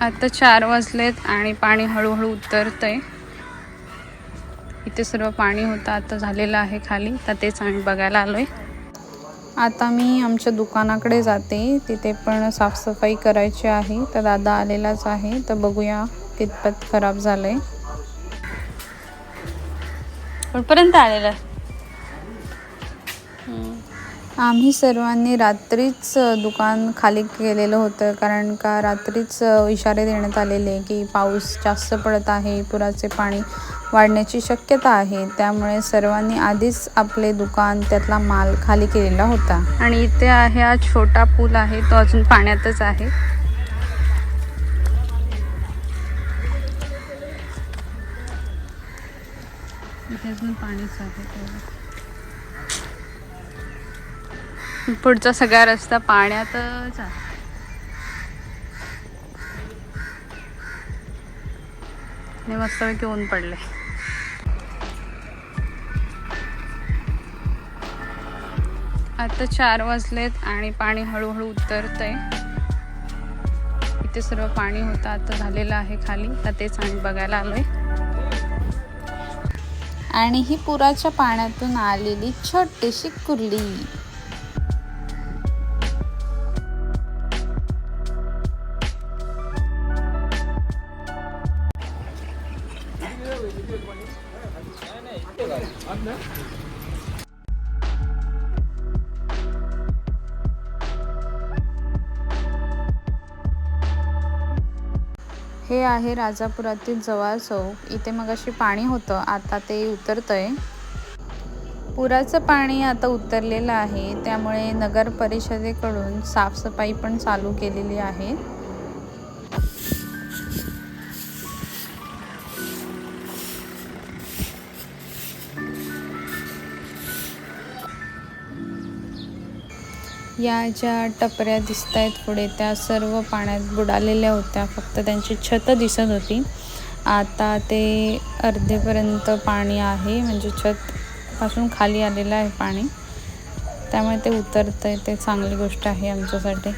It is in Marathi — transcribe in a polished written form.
आता 4 वाजलेत आणि पाणी हळूहळू उतरतंय. इथे सर्व पाणी होतं, आता झालेलं आहे खाली, तर तेच आम्ही बघायला आलोय. आता मी आमच्या दुकानाकडे जाते, तिथे पण साफसफाई करायची आहे. तर दादा आलेलाच आहे, तर बघूया कितपत खराब झालंय. कुठपर्यंत आलेलं? आम्ही सर्वांनी रात्रीच दुकान खाली केलेलं होतं, कारण का रात्रीच इशारे देण्यात आलेले की पाऊस जास्त पडत आहे, पुराचे पाणी वाढण्याची शक्यता आहे. त्यामुळे सर्वांनी आधीच आपले दुकान त्यातला माल खाली केलेला होता. आणि इथे आहे हा छोटा पूल आहे, तो अजून पाण्यातच आहे. इथे अजून पाणीच आहे. पुढचा सगळा रस्ता पाण्यातच आहे. आणि मस्तपैकी ऊन पडले. आता 4 वाजलेत आणि पाणी हळूहळू उतरतंय. इथे सर्व पाणी होतं, आता झालेलं आहे खाली, तर तेच आम्ही बघायला आलोय. आणि ही पुराच्या पाण्यातून आलेली छोटीशी कुर्ली. हे आहे राजापुरातील जवाळ चौक. इथे मगाशी पाणी होतं, आता ते उतरतंय. पुराचं पाणी आता उतरलेलं आहे, त्यामुळे नगर परिषदेकडून साफसफाई पण चालू केलेली आहे. या ज्या टपऱ्या दिसत आहेत पुढे, त्या सर्व पाण्यात बुडालेल्या होत्या, फक्त त्यांची छत दिसत होती. आता ते अर्धेपर्यंत पाणी आहे, म्हणजे छत पासून खाली आलेलं आहे पाणी, त्यामुळे ते उतरतंय. ते चांगली गोष्ट आहे आमच्यासाठी.